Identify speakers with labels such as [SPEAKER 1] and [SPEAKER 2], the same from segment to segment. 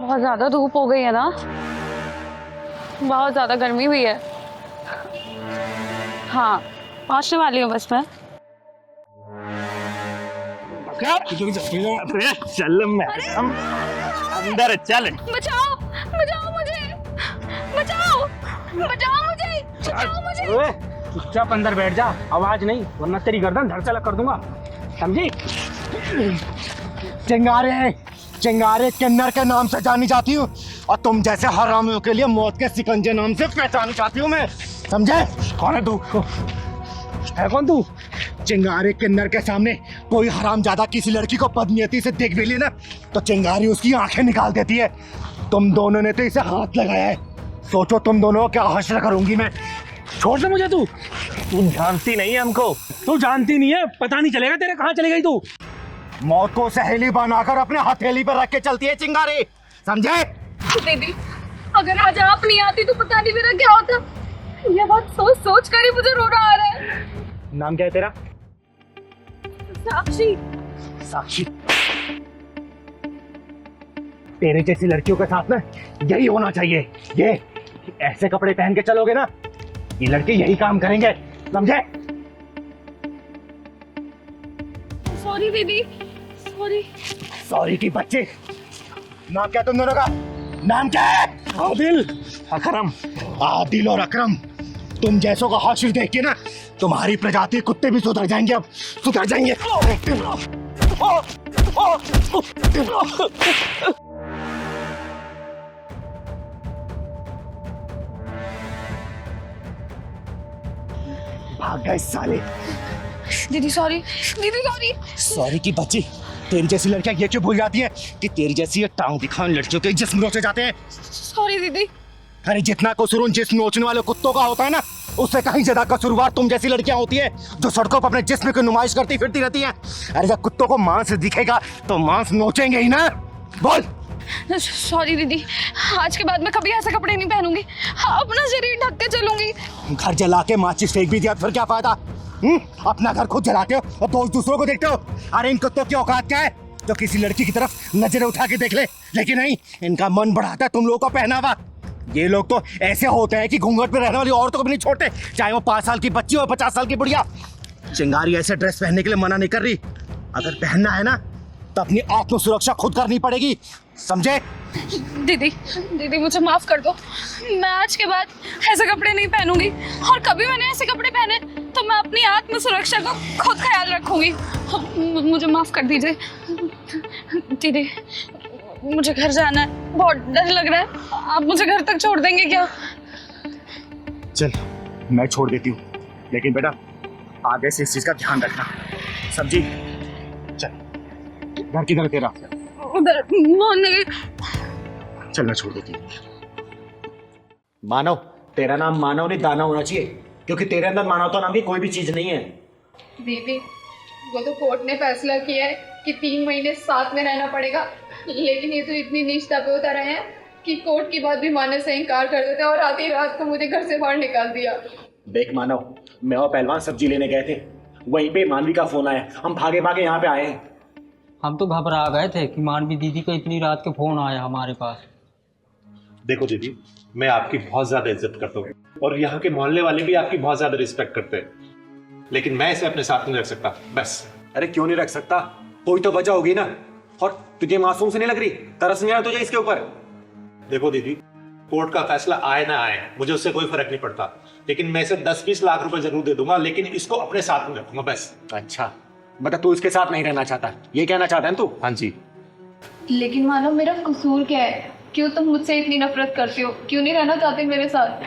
[SPEAKER 1] बहुत ज्यादा धूप हो गई है ना, बहुत ज्यादा गर्मी भी है। हाँ, पहुंचने वाली हूँ बस मैं।
[SPEAKER 2] चल मैं अंदर चल।
[SPEAKER 1] बचाओ बचाओ मुझे, बचाओ बचाओ मुझे, बचाओ मुझे।
[SPEAKER 3] चुपचाप अंदर बैठ जा, आवाज नहीं वरना तेरी गर्दन धड़ से अलग कर दूंगा, समझी?
[SPEAKER 4] चिंगारे चिंगारे किन्नर के नाम से जानी जाती हूँ और तुम जैसे हरामियों के लिए मौत के सिकंजे नाम से पहचानी जाती हूँ मैं, समझे? कौन है तू? है कौन तू? चिंगारे किन्नर के सामने कोई हरामजादा किसी लड़की को बदनीयती से देख भी ले ना तो चिंगारी उसकी आंखें निकाल देती है। तुम दोनों ने तो इसे हाथ लगाया है, सोचो तुम दोनों को क्या हश्र करूंगी मैं।
[SPEAKER 3] छोड़ दे मुझे तू
[SPEAKER 2] जानती नहीं है हमको।
[SPEAKER 3] तू जानती नहीं है, पता नहीं चलेगा तेरे कहाँ चली गई तू।
[SPEAKER 4] मौत को सहेली बनाकर अपने हथेली पर रख के चलती है चिंगारी, समझे?
[SPEAKER 1] दीदी, अगर आज आप नहीं आती तो पता नहीं मेरा क्या होता। ये बात सोच सोच कर ही मुझे रोना आ रहा है।
[SPEAKER 4] नाम क्या है तेरा?
[SPEAKER 1] साक्षी।
[SPEAKER 4] साक्षी, तेरे जैसी लड़कियों के साथ ना यही होना चाहिए। ये ऐसे कपड़े पहन के चलोगे ना, ये लड़के यही काम करेंगे, समझे?
[SPEAKER 1] सॉरी दीदी, सॉरी।
[SPEAKER 4] सॉरी की बच्चे। नाम क्या तुम दोनों का? नाम क्या है?
[SPEAKER 3] आदिल,
[SPEAKER 2] अकरम।
[SPEAKER 4] आदिल और अकरम, तुम जैसों का हाशिर देख के ना तुम्हारी प्रजाति कुत्ते भी सुधर जाएंगे, अब सुधर जाएंगे। भाग गए साले।
[SPEAKER 1] दीदी सॉरी, दीदी सॉरी।
[SPEAKER 4] सॉरी की बच्ची, तेरी जैसी लड़कियां ये क्यों भूल जाती है कि तेरी जैसी ये टांग दिखाने लड़कियों के जिस्म नोचे जाते हैं।
[SPEAKER 1] सॉरी दीदी।
[SPEAKER 4] अरे जितना कसूर उन जिस्म नोचने वाले कुत्तों का होता है ना, उससे कहीं ज्यादा कसूरवार तुम जैसी लड़कियां होती है जो सड़कों पर अपने जिस्म की नुमाइश करती फिरती रहती हैं। अरे जब कुत्तों को मांस दिखेगा तो मांस नोचेंगे ही ना। बोल।
[SPEAKER 1] सॉरी दीदी, आज के बाद मैं कभी ऐसे कपड़े नहीं पहनूंगी, अपना शरीर ढक के चलूंगी।
[SPEAKER 4] घर जला के माचिस फेंक भी दिया फिर क्या फायदा? अपना घर खुद जलाते हो और दोस्त दूसरों को देखते हो। अरे इन कुत्तों की औकात क्या है जो किसी लड़की की तरफ नजरें उठा के देख ले, लेकिन नहीं, इनका मन बढ़ाता है तुम लोगों का पहनावा। ये लोग तो ऐसे होते हैं कि घूंघट पे रहने वाली औरतों को भी नहीं छोड़ते, चाहे वो 5 साल की बच्ची हो 50 साल की बुढ़िया। चिंगारी ऐसे ड्रेस पहनने के लिए मना नहीं कर रही, अगर पहनना है ना तो अपनी आत्म सुरक्षा खुद करनी पड़ेगी, समझे?
[SPEAKER 1] दीदी, दीदी मुझे माफ कर दो, मैं आज के बाद ऐसे कपड़े नहीं पहनूंगी और कभी मैंने ऐसे कपड़े पहने तो मैं अपनी आत्म सुरक्षा का खुद ख्याल रखूंगी। मुझे माफ कर दीजिए दीदी, मुझे घर जाना है, बहुत डर लग रहा है। आप मुझे घर तक छोड़ देंगे क्या?
[SPEAKER 4] चल मैं छोड़ देती हूँ, लेकिन बेटा आगे से इस चीज का ध्यान रखना, समझी? चल, घर किधर है तेरा?
[SPEAKER 1] उधर मोहन।
[SPEAKER 4] चल मैं छोड़ देती हूँ।
[SPEAKER 5] मानव, तेरा नाम मानव नहीं दानव होना चाहिए, क्योंकि तेरे अंदर मानवता नाम की कोई भी चीज नहीं है।
[SPEAKER 6] दीदी, वो तो कोर्ट ने फैसला किया है कि 3 महीने साथ में रहना पड़ेगा, लेकिन ये तो इतनी नीचता पे उतर रहे हैं कि कोर्ट की बात भी मानने से इनकार कर देते और आधी रात को मुझे घर से बाहर निकाल दिया।
[SPEAKER 5] देख मानव, मैं और पहलवान सब्जी लेने गए थे, वहीं पे मानवी का फोन आया, हम भागे भागे यहाँ पे आए हैं।
[SPEAKER 7] हम तो घबरा गए थे कि मानवी दीदी का इतनी रात के फोन आया हमारे पास।
[SPEAKER 2] देखो दीदी, मैं आपकी बहुत ज्यादा इज्जत करता हूँ और यहाँ के मोहल्ले वाले भी आपकी बहुत ज्यादा रिस्पेक्ट करते हैं, लेकिन मैं इसे अपने साथ नहीं रख सकता, बस।
[SPEAKER 5] अरे क्यों नहीं रख सकता? कोई तो वजह होगी ना। और तुझे मासूम से नहीं लग रही? तरस नहीं आया तुझे इसके ऊपर?
[SPEAKER 2] देखो दीदी, कोर्ट का फैसला आए ना आए मुझे उससे कोई फर्क नहीं पड़ता, लेकिन मैं इसे 10-20 लाख रुपए जरूर दे दूंगा, लेकिन इसको अपने साथ में रखूंगा, बस।
[SPEAKER 5] अच्छा, मतलब तू इसके साथ नहीं रहना चाहता, ये कहना चाहता है तू?
[SPEAKER 2] हाँ जी।
[SPEAKER 6] लेकिन मानो मेरा कसूर क्या है? क्यों तुम मुझसे इतनी नफरत करते हो? क्यों नहीं रहना चाहते मेरे साथ?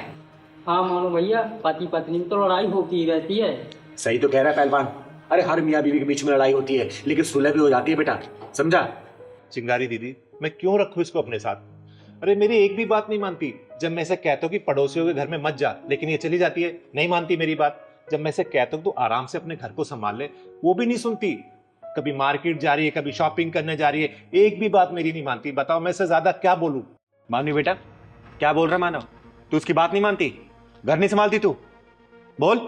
[SPEAKER 7] हाँ मानो भैया, पति पत्नी में तो लड़ाई होती ही रहती है।
[SPEAKER 5] सही तो कह रहा है पहलवान। अरे हर मियाँ बीवी के बीच में लड़ाई होती है, लेकिन सुलह भी हो जाती है बेटा, समझा?
[SPEAKER 2] चिंगारी दीदी, मैं क्यों रखूं इसको अपने साथ? अरे मेरी एक भी बात नहीं मानती। जब मैं इसे कहता हूँ कि पड़ोसियों के घर में मत जा, लेकिन ये चली जाती है, नहीं मानती मेरी बात। जब मैं इसे कहता हूँ तो आराम से अपने घर को संभाल ले, वो भी नहीं सुनती। कभी मार्केट जा रही है, कभी शॉपिंग करने जा रही है, एक भी बात मेरी नहीं मानती। बताओ मैं इससे ज्यादा क्या बोलूं?
[SPEAKER 5] मानवी बेटा, क्या बोल रहा मानव? तू उसकी बात नहीं मानती, घर नहीं संभालती तू? बोल।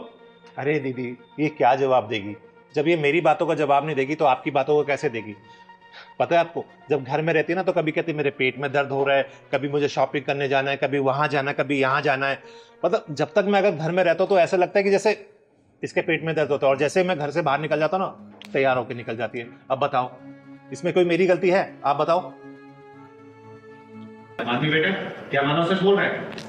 [SPEAKER 2] अरे दीदी, ये क्या जवाब देगी? जब ये मेरी बातों का जवाब नहीं देगी तो आपकी बातों को कैसे देगी? पता है आपको, जब घर में रहती है ना तो कभी कहती है मेरे पेट में दर्द हो रहा है, कभी मुझे शॉपिंग करने जाना है, कभी वहां जाना है, कभी यहाँ जाना है। मतलब जब तक मैं अगर घर में रहता हूँ तो ऐसा लगता है कि जैसे इसके पेट में दर्द होता है, और जैसे मैं घर से बाहर निकल जाता हूँ ना तैयार होकर निकल जाती है। अब बताओ इसमें कोई मेरी गलती है? आप बताओ।
[SPEAKER 5] मानवी बेटा, क्या मानो सच बोल रहा है?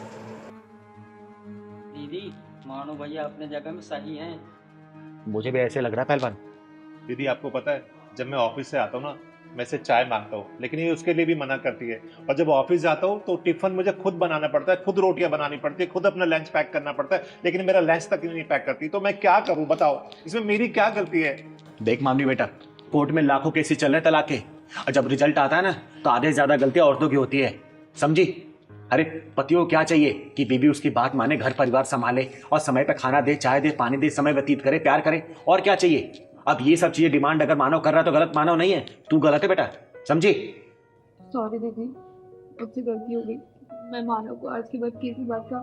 [SPEAKER 7] दीदी मानो भैया अपने जगह में सही हैं।
[SPEAKER 5] मुझे भी ऐसे लग रहा है पहलवान।
[SPEAKER 2] दीदी आपको पता है, जब मैं ऑफिस से आता हूँ ना मैं इसे चाय मांगता हूँ, लेकिन ये उसके लिए भी मना करती है। और जब ऑफिस जाता हूँ तो टिफिन मुझे खुद बनाना पड़ता है, खुद रोटियां बनानी पड़ती है, खुद अपना लंच पैक करना पड़ता है, लेकिन मेरा लंच तक नहीं पैक करती। तो मैं क्या करूँ बताओ, इसमें मेरी क्या गलती है?
[SPEAKER 5] देख मानवी बेटा, कोर्ट में लाखों केसेस चल रहे तलाक के, और जब रिजल्ट आता है ना तो आधे से ज्यादा गलतियां औरतों की होती है, समझी? अरे पतियों को क्या चाहिए कि बीवी उसकी बात माने, घर परिवार संभाले और समय पे खाना दे, चाय दे, पानी दे, समय व्यतीत करे, प्यार करे, और क्या चाहिए? अब ये सब चीजें डिमांड अगर मानव कर रहा है तो गलत मानव नहीं है, तू गलत है बेटा, समझी?
[SPEAKER 6] सॉरी दीदी, मुझसे गलती हो गई। मैं मानव को आज के बाद किसी बात का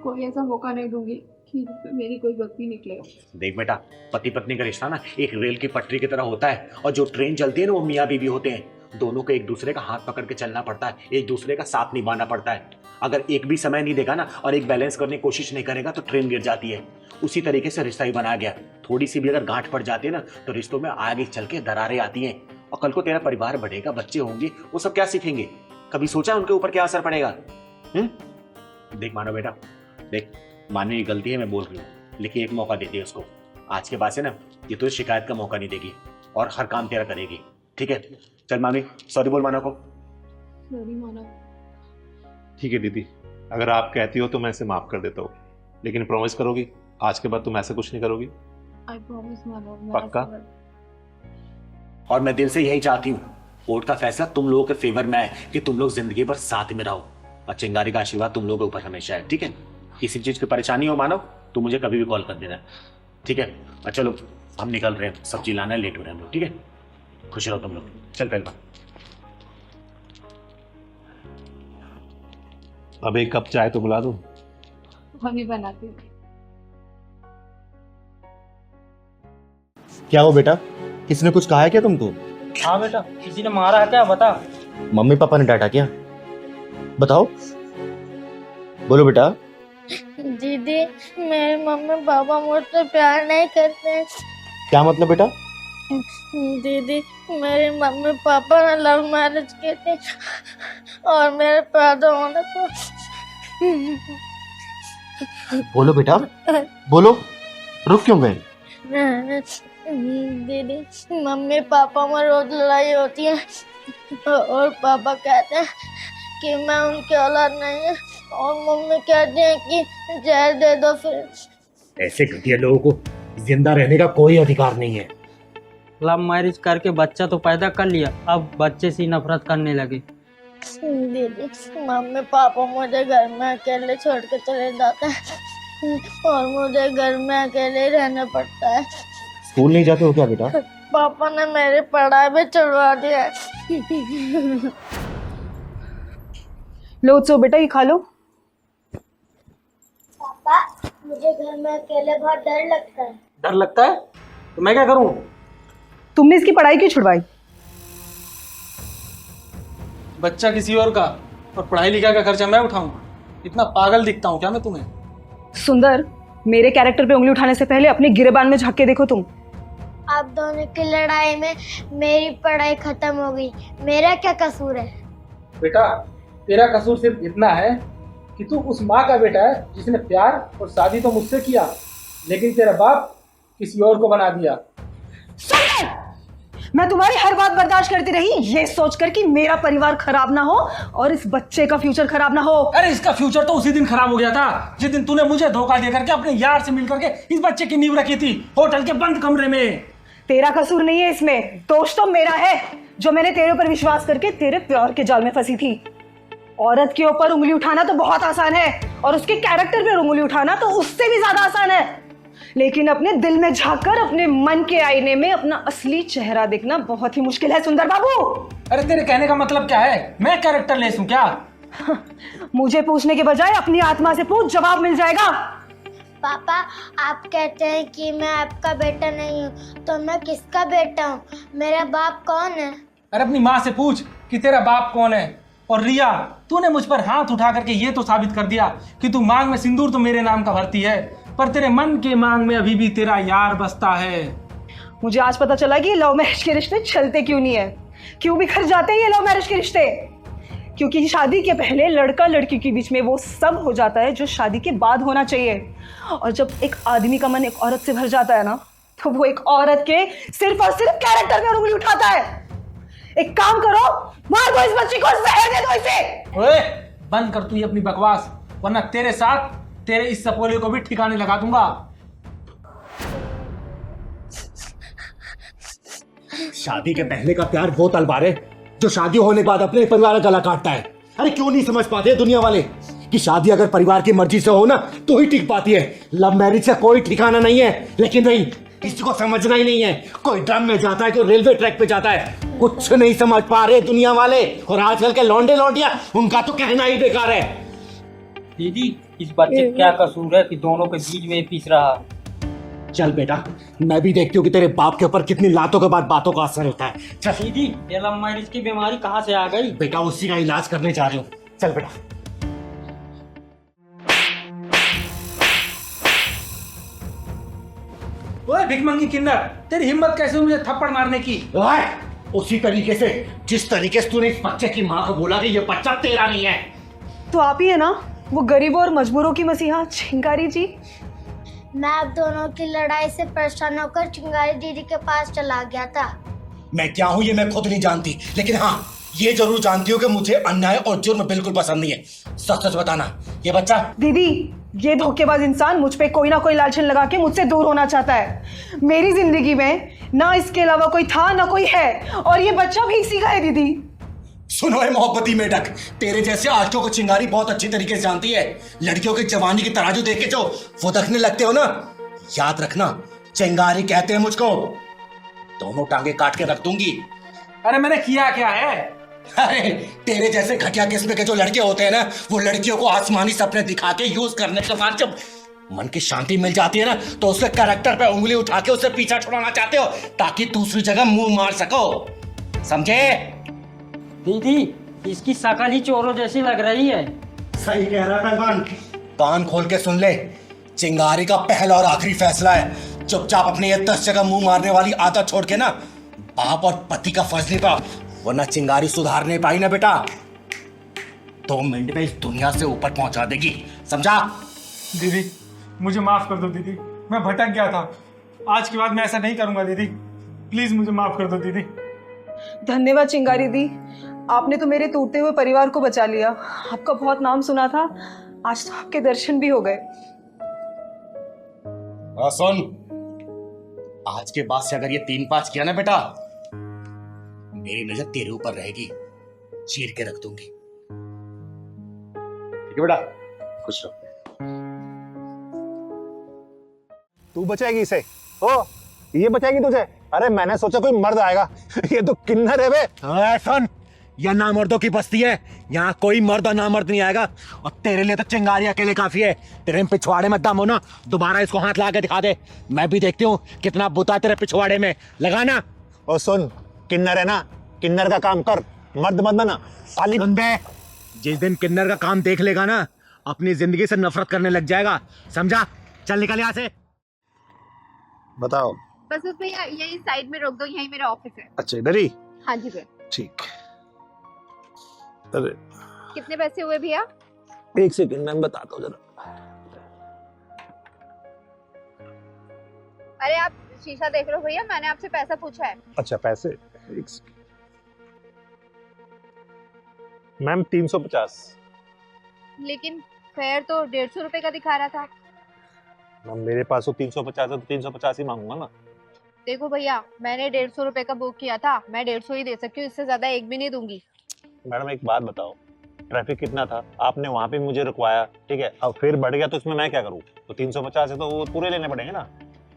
[SPEAKER 6] कोई ऐसा मौका नहीं दूंगी कि मेरी कोई गलती निकले।
[SPEAKER 5] देख बेटा, पति पत्नी का रिश्ता ना एक रेल की पटरी की तरह होता है, और जो ट्रेन चलती है ना वो मियाँ बीवी होते हैं। दोनों को एक दूसरे का हाथ पकड़ के चलना पड़ता है, एक दूसरे का साथ निभाना पड़ता है। अगर एक भी समय नहीं देगा ना और एक बैलेंस करने की कोशिश नहीं करेगा तो ट्रेन गिर जाती है। उसी तरीके से रिश्ता ही बनाया गया। थोड़ी सी भी अगर गांठ पड़ जाती है ना तो रिश्तों में आगे चल के दरारें आती हैं, और कल को तेरा परिवार बढ़ेगा, बच्चे होंगे, वो सब क्या सीखेंगे? कभी सोचा उनके ऊपर क्या असर पड़ेगा? देख मानो बेटा, देख मानने की गलती है, मैं बोल रही हूँ, लेकिन एक मौका देती है उसको। आज के बाद से ना ये तो शिकायत का मौका नहीं देगी और हर काम तेरा करेगी, ठीक है? चल मामी, सॉरी बोल मानो को।
[SPEAKER 6] सॉरी मानव।
[SPEAKER 2] ठीक है दीदी, अगर आप कहती हो तो मैं इसे माफ कर देता हूँ, लेकिन प्रॉमिस करोगी आज के बाद तुम ऐसा कुछ नहीं करोगी?
[SPEAKER 6] आई प्रॉमिस मानव।
[SPEAKER 2] पक्का?
[SPEAKER 5] और मैं दिल से यही चाहती हूँ, कोर्ट का फैसला तुम लोगों के फेवर में है कि तुम लोग जिंदगी भर साथ में रहो, और चिंगारी का आशीर्वाद तुम लोगों के ऊपर हमेशा है, ठीक है? किसी चीज की परेशानी हो मानव तो मुझे कभी भी कॉल कर देना, ठीक है? और चलो हम निकल रहे हैं, सब्जी लाना है, लेट हो रहे हैं हम लोग, ठीक है? खुश रहो तुम लोग। चल पहलवान।
[SPEAKER 2] अब एक कप चाय तो बुला दो।
[SPEAKER 6] हम ही बनाते हैं।
[SPEAKER 4] क्या हो बेटा, किसी ने कुछ कहा है क्या तुमको?
[SPEAKER 3] हाँ बेटा, किसी ने मारा है क्या, बता।
[SPEAKER 4] मम्मी पापा ने डांटा क्या? बताओ, बोलो बेटा।
[SPEAKER 8] दीदी, मेरे मम्मी पापा मुझसे प्यार नहीं करते।
[SPEAKER 4] क्या मतलब बेटा?
[SPEAKER 8] दीदी, मेरे मम्मी पापा ने लव मैरिज की थी और मेरे पैदा होने पर।
[SPEAKER 4] बोलो बेटा, बोलो, रुक क्यों गए?
[SPEAKER 8] दीदी, मम्मी पापा में रोज लड़ाई होती है और पापा कहते हैं कि मैं उनकी औलाद नहीं है, और मम्मी कहती है कि जहर दे दो। फिर
[SPEAKER 4] ऐसे घटिया लोगों को जिंदा रहने का कोई अधिकार नहीं है।
[SPEAKER 7] लव मैरिज करके बच्चा तो पैदा कर लिया, अब बच्चे से नफरत करने लगे।
[SPEAKER 8] दीदी, मम्मी पापा मुझे घर में अकेले छोड़ के चले जाते हैं और मुझे घर में अकेले रहना पड़ता है।
[SPEAKER 4] स्कूल नहीं जाते हो क्या बेटा?
[SPEAKER 8] पापा ने मेरी पढ़ाई भी छुड़वा दिया है।
[SPEAKER 1] लो सो बेटा, ये खा लो।
[SPEAKER 8] पापा, मुझे घर में अकेले बहुत डर लगता है।
[SPEAKER 3] डर लगता है तो मैं क्या करूं?
[SPEAKER 1] तुमने इसकी पढ़ाई क्यों छुड़वाई?
[SPEAKER 3] बच्चा किसी और का और पढ़ाई लिखाई का खर्चा मैं उठाऊं? इतना पागल दिखता हूं क्या मैं तुम्हें?
[SPEAKER 1] सुंदर, मेरे कैरेक्टर पे उंगली उठाने से पहले अपने गिरेबान में झांक के देखो तुम।
[SPEAKER 8] आप दोनों की लड़ाई में मेरी पढ़ाई खत्म हो गई, मेरा क्या कसूर है?
[SPEAKER 3] बेटा, तेरा कसूर सिर्फ इतना है कि तू उस माँ का बेटा है जिसने प्यार और शादी तो मुझसे किया, लेकिन तेरा बाप किसी और को बना दिया।
[SPEAKER 1] मैं तुम्हारी हर बात बर्दाश्त करती रही, ये सोचकर कि मेरा परिवार खराब ना हो और इस बच्चे का फ्यूचर खराब ना हो।
[SPEAKER 3] अरे इसका फ्यूचर तो उसी दिन खराब हो गया था जिस दिन तूने मुझे धोखा दे करके अपने यार से मिल करके इस बच्चे की नींव रखी थी होटल के बंद कमरे में।
[SPEAKER 1] तेरा कसूर नहीं है इसमें, दोष तो मेरा है जो मैंने तेरे ऊपर विश्वास करके तेरे प्यार के जाल में फंसी थी। औरत के ऊपर उंगली उठाना तो बहुत आसान है और उसके कैरेक्टर पे उंगली उठाना तो उससे भी ज्यादा आसान है, लेकिन अपने दिल में झांककर अपने मन के आईने में अपना असली चेहरा देखना बहुत ही मुश्किल है सुंदर बाबू।
[SPEAKER 3] अरे तेरे कहने का मतलब क्या है? मैं कैरेक्टर लेस हूं क्या?
[SPEAKER 1] मुझे पूछने के बजाय अपनी आत्मा से पूछ, जवाब मिल जाएगा।
[SPEAKER 8] पापा, आप कहते हैं कि मैं आपका बेटा नहीं हूँ, तो मैं किसका बेटा हूँ? मेरा बाप कौन है?
[SPEAKER 3] अरे अपनी माँ से पूछ कि तेरा बाप कौन है। और रिया, तूने मुझ पर हाथ उठा करके ये तो साबित कर दिया कि तू मांग में सिंदूर तो मेरे नाम का भरती है, पर तेरे मन के मांग में अभी भी तेरा यार बसता है।
[SPEAKER 9] मुझे आज पता चला कि ये लव मैरिज के रिश्ते चलते क्यों नहीं है, क्यों बिखर जाते हैं ये लव मैरिज के रिश्ते। क्योंकि शादी के पहले लड़का लड़की के बीच में वो सब हो जाता है जो शादी के बाद होना चाहिए। और जब एक आदमी का मन एक औरत से भर जाता है ना, तो वो एक औरत के सिर्फ और सिर्फ कैरेक्टर में उंगली उठाता है। एक काम करो, मार दो इस बच्ची को, जहर दे दो इसे।
[SPEAKER 3] ओए, बंद कर तू ये अपनी बकवास, वरना तेरे साथ तेरे इस सपोले को भी ठिकाने लगा दूंगा।
[SPEAKER 4] शादी के पहले का प्यार वो तलवार है जो शादी होने के बाद अपने परिवार का गला काटता है। अरे क्यों नहीं समझ पाते दुनिया वाले कि शादी अगर परिवार की मर्जी से हो ना तो ही टिक पाती है। लव मैरिज से कोई ठिकाना नहीं है। लेकिन नहीं, किसी को समझना ही नहीं है। कोई ड्रम में जाता है, कोई रेलवे ट्रैक पे जाता है, कुछ नहीं समझ पा रहे दुनिया वाले। और आजकल के लौंडे लौंडिया, उनका तो कहना ही बेकार है।
[SPEAKER 7] दीदी, इस बच्चे का क्या कसूर है कि दोनों के बीच में पीस रहा।
[SPEAKER 4] चल बेटा, मैं भी देखती हूँ कि तेरे बाप के ऊपर कितनी लातों के बाद बातों का असर होता है। चल
[SPEAKER 7] दीदी, ये लव मैरिज की बीमारी कहाँ से आ गई?
[SPEAKER 4] बेटा, उसी का इलाज करने जा रहे हो। चल बेटा।
[SPEAKER 3] ओए भिखमंगी किन्नर, तेरी हिम्मत कैसे हुई मुझे थप्पड़ मारने की?
[SPEAKER 4] ओए, उसी तरीके से जिस तरीके से तूने इस बच्चे की माँ को बोला कि ये बच्चा तेरा नहीं है।
[SPEAKER 9] तो आप ही है ना वो गरीबों और मजबूरों की मसीहा चिंगारी जी?
[SPEAKER 8] मैं अब दोनों की लड़ाई से परेशान होकर चिंगारी दीदी के पास चला गया था।
[SPEAKER 4] मैं क्या हूँ ये मैं खुद नहीं जानती, लेकिन हाँ ये जरूर जानती हूँ कि मुझे अन्याय और जुर्म बिल्कुल पसंद नहीं है। सच सच बताना, ये बच्चा।
[SPEAKER 9] दीदी, ये धोखेबाज इंसान मुझ पे कोई ना कोई लालचन लगा के मुझसे दूर होना चाहता है। मेरी जिंदगी में ना इसके अलावा कोई था ना कोई है, और ये बच्चा भी इसी का है। दीदी
[SPEAKER 4] सुनो है मोहब्बती मेढक, तेरे जैसे आशिकों को चिंगारी बहुत अच्छी तरीके से जानती है। लड़कियों की जवानी की तराजू देख के जो वो देखने लगते हो ना, याद रखना चिंगारी कहते हैं मुझको। दोनों टांगे काट के रख दूंगी।
[SPEAKER 3] अरे मैंने किया क्या है?
[SPEAKER 4] अरे तेरे जैसे घटिया किस्म के जो लड़के होते हैं ना, वो लड़कियों को आसमानी सपने दिखा के यूज करने के बाद जब मन की शांति मिल जाती है ना, तो उसके कैरेक्टर पे उंगली उठा के उससे पीछा छुड़ाना चाहते हो ताकि दूसरी जगह मुंह मार सको। समझे?
[SPEAKER 7] दीदी, इसकी शकल ही चोरों जैसी लग रही है।
[SPEAKER 4] सही कह रहा पहलवान। कान खोल के सुन ले, चिंगारी का पहला और आखिरी फैसला है। चुपचाप अपने ये 10 जगह मुंह मारने वाली आदत छोड़ के ना बाप और पति का फर्ज निभा, वरना चिंगारी सुधार नहीं पाई ना बेटा, 2 मिनट में इस दुनिया से ऊपर पहुंचा देगी। समझा?
[SPEAKER 3] दीदी मुझे माफ कर दो दीदी, मैं भटक गया था। आज के बाद मैं ऐसा नहीं करूंगा दीदी, प्लीज मुझे माफ कर दो दीदी।
[SPEAKER 9] धन्यवाद चिंगारी दी, आपने तो मेरे टूटते हुए परिवार को बचा लिया। आपका बहुत नाम सुना था, आज तो आपके दर्शन भी हो गए।
[SPEAKER 4] सुन, आज के बाद से अगर ये 3-5 किया ना बेटा, मेरी नजर तेरे ऊपर रहेगी, चीर के रख दूंगी। ठीक है बेटा, खुश रहो।
[SPEAKER 2] तू बचाएगी इसे? ओ, ये बचाएगी तुझे? अरे मैंने सोचा कोई मर्द आएगा, ये तो किन्नर है बे।
[SPEAKER 4] सुन, यह नामर्दों की बस्ती है, यहाँ कोई मर्द और नामर्द नहीं आएगा। और तेरे लिए तो चिंगारी अकेले काफी है। तेरे पिछवाड़े में दम हो ना, दोबारा इसको हाथ लगा के दिखा दे। मैं भी देखती हूँ कितना बुता तेरे पिछवाड़े में, लगाना।
[SPEAKER 2] और सुन, किन्नर है ना, किन्नर का काम कर, मर्द मत बना। खाली
[SPEAKER 4] बे, जिस दिन किन्नर का काम देख लेगा ना, अपनी जिंदगी से नफरत करने लग जाएगा। समझा? चल निकल यहाँ से।
[SPEAKER 2] बताओ।
[SPEAKER 6] बस उस भैया यही साइड में रोक दो, यही मेरा ऑफिस है।
[SPEAKER 2] अच्छा इधर ही?
[SPEAKER 6] हाँ जी भैया।
[SPEAKER 2] ठीक। अरे
[SPEAKER 6] कितने पैसे हुए भैया?
[SPEAKER 2] 1 सेकंड मैं बताता हूँ जरा।
[SPEAKER 6] अरे आप शीशा देख रहे हो भैया, मैंने आपसे पैसा पूछा है।
[SPEAKER 2] अच्छा पैसे, 1 सेकंड मैम। 350।
[SPEAKER 6] लेकिन फेयर तो 150 रुपए का दिखा रहा था।
[SPEAKER 2] मैम मेरे पास तो 350 है, तो 350 ही मांगूंगा ना।
[SPEAKER 6] देखो भैया, मैंने 150 रुपए का बुक किया था, मैं 150 ही दे सकती हूँ, इससे ज्यादा एक भी नहीं दूंगी।
[SPEAKER 2] मैडम एक बात बताओ, ट्रैफिक कितना था? आपने वहाँ पे मुझे रुकवाया, ठीक है, अब फिर बढ़ गया तो इसमें मैं क्या करूँ? तो 350 है तो वो पूरे लेने पड़ेंगे ना।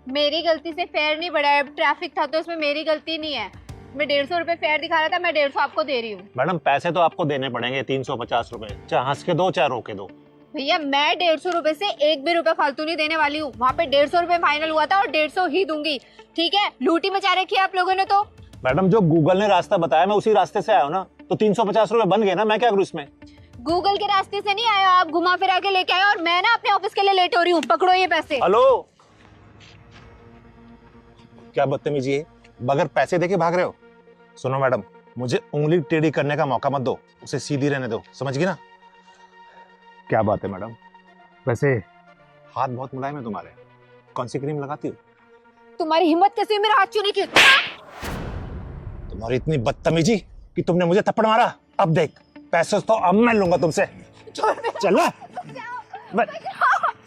[SPEAKER 6] मेरी गलती से फेयर नहीं बढ़ा है, ट्रैफिक था तो इसमें मेरी गलती नहीं है। मैं 150 रुपए फेयर दिखा रहा था, मैं 150 आपको दे रही हूँ।
[SPEAKER 2] मैडम पैसे तो आपको देने पड़ेंगे 350 रुपए, चाहे हंस के दो चाहे रोके दो।
[SPEAKER 6] भैया मैं 150 रुपए से एक भी रुपए फालतू नहीं देने वाली हूँ। वहाँ पे 150 रुपए फाइनल हुआ था और 150 ही दूंगी, ठीक है? लूटी मचा रखी है आप लोगों ने तो।
[SPEAKER 2] मैडम जो गूगल ने रास्ता बताया मैं उसी रास्ते से आया हूँ ना, तो 350 रुपए बन गए ना, मैं क्या करूँ इसमें?
[SPEAKER 10] गूगल के रास्ते से नहीं आया, आप घुमा फिरा के लेके आए और मैं ना अपने ऑफिस के लिए लेट हो रही हूँ। पकड़ो ये पैसे।
[SPEAKER 2] हेलो, क्या बदतमीजी है, बगैर पैसे देके भाग रहे हो? सुनो मैडम, मुझे उंगली टेढ़ी करने का मौका मत दो, उसे सीधी रहने दो, समझ गई ना? क्या बात है मैडम, वैसे हाथ बहुत मुलायम है तुम्हारे, कौन सी क्रीम लगाती हो?
[SPEAKER 10] तुम्हारी हिम्मत कैसे हुई मेरा हाथ छूने की?
[SPEAKER 2] तुम्हारी इतनी बदतमीजी कि तुमने मुझे थप्पड़ मारा। अब देख, पैसे तो अब मैं लूंगा तुमसे। चल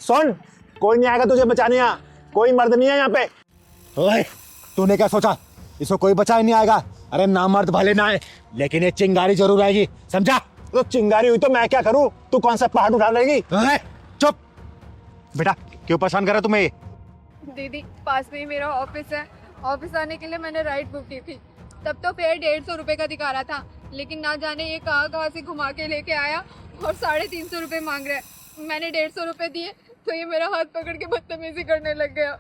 [SPEAKER 2] सुन, कोई नहीं आएगा तुझे बचाने, यहाँ कोई मर्द नहीं है यहाँ पे।
[SPEAKER 4] ओए, तूने क्या सोचा इसको कोई बचा ही नहीं आएगा? अरे ना मर्द भले ना आए, लेकिन ये चिंगारी जरूर आएगी, समझा?
[SPEAKER 2] तो चिंगारी हुई तो मैं क्या करूं? तू कौन सा पहाड़ उठा लेगी?
[SPEAKER 4] चुप बेटा, क्यों परेशान कर रहा तुम्हें ये?
[SPEAKER 6] दीदी पास में ही मेरा ऑफिस है, ऑफिस आने के लिए मैंने राइड बुक की थी। तब तो फेयर 150 रुपये का दिखा रहा था, लेकिन ना जाने ये कहाँ से घुमा के लेके आया और 350 रुपये मांग रहा है। मैंने 150 रुपये दिए तो ये मेरा हाथ पकड़ के बदतमीजी करने लग गया।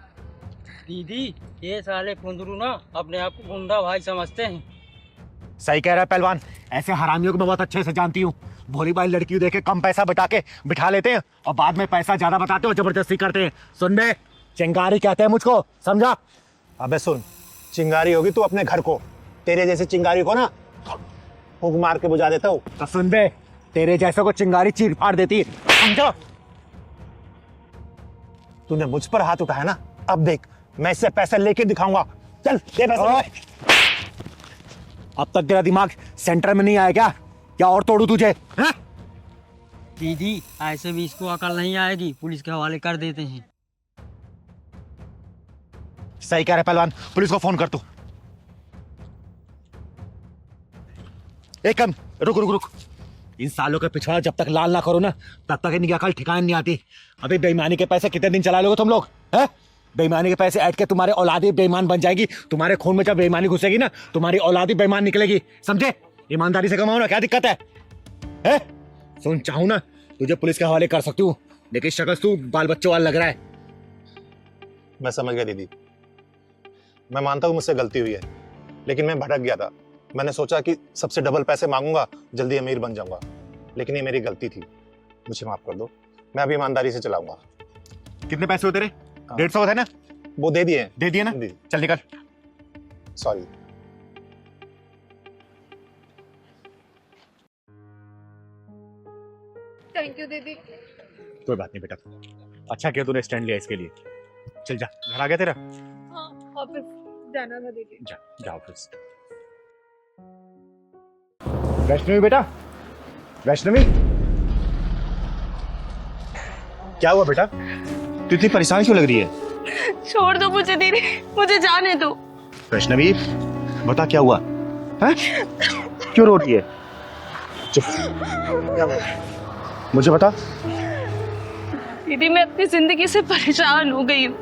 [SPEAKER 7] दीदी ये साले फुंदरू ना अपने आप को गुंडा भाई समझते हैं।
[SPEAKER 4] सही कह रहा है पहलवान, ऐसे हरामियों को मैं बहुत अच्छे से जानती हूँ। भोली भाई लड़कियों देखे कम पैसा बता के बिठा लेते हैं और बाद में पैसा ज्यादा बताते हो, जबरदस्ती करते हैं। सुन बे, चिंगारी कहते हैं मुझको, समझा?
[SPEAKER 2] अबे सुन, चिंगारी होगी तू अपने घर को, तेरे जैसे चिंगारी को ना फूंक मार के बुझा देता हूँ।
[SPEAKER 4] तो सुन बे, तेरे जैसे को चिंगारी चीर फाड़ देती है, समझा?
[SPEAKER 2] तूने मुझ पर हाथ उठाया ना, अब देख मैं इससे पैसे लेके दिखाऊंगा। चल दे पैसे।
[SPEAKER 4] अब तक तेरा दिमाग सेंटर में नहीं आया क्या? क्या और तोड़ू तुझे? हाँ?
[SPEAKER 7] दीदी ऐसे भी इसको अकल नहीं आएगी, पुलिस के हवाले कर देते हैं।
[SPEAKER 4] सही कह रहा है पहलवान, पुलिस को फोन कर तू। एक कम रुक रुक रुक, इन सालों के पिछवाड़ा जब तक लाल ना करो ना, तब तक इनकी अकल ठिकाने नहीं आती। अभी बेईमानी के पैसे कितने दिन चला लोगे तुम लोग? हैं? बेईमानी के पैसे ऐड के तुम्हारे औलादी बेईमान बन जाएगी। तुम्हारे खून में जब बेईमानी घुसेगी ना, तुम्हारी औलादी बेईमान निकलेगी, समझे? ईमानदारी से कमाओ ना, क्या दिक्कत है? सुन, चाहूं ना तुझे पुलिस के हवाले कर सकती हूँ, लेकिन शक्ल तू बाल बच्चों वाला लग रहा है।
[SPEAKER 2] मैं समझ गया दीदी, मैं मानता हूँ मुझसे गलती हुई है, लेकिन मैं भटक गया था। मैंने सोचा कि सबसे डबल पैसे मांगूंगा, जल्दी अमीर बन जाऊंगा, लेकिन ये मेरी गलती थी, मुझे माफ कर दो। मैं अभी ईमानदारी से चलाऊंगा।
[SPEAKER 4] कितने पैसे हो तेरे? 150 है ना?
[SPEAKER 2] वो दे दिए।
[SPEAKER 4] दे दिए ना? चल निकल।
[SPEAKER 2] सॉरी।
[SPEAKER 6] थैंक यू दीदी।
[SPEAKER 4] कोई बात नहीं बेटा, अच्छा किया तूने स्टैंड लिया इसके लिए। चल जा, घर आ गया तेरा?
[SPEAKER 6] हाँ, ऑफिस जाना था दीदी।
[SPEAKER 4] जा ऑफिस। वैष्णवी बेटा, वैष्णवी क्या हुआ बेटा? तू इतनी परेशान क्यों लग रही है?
[SPEAKER 1] छोड़ दो मुझे दीदी, मुझे जाने दो।
[SPEAKER 4] वैष्णवी बता क्या हुआ है? क्यों रो रही है? चुप, मुझे बता।
[SPEAKER 1] दीदी मैं अपनी जिंदगी से परेशान हो गई हूँ,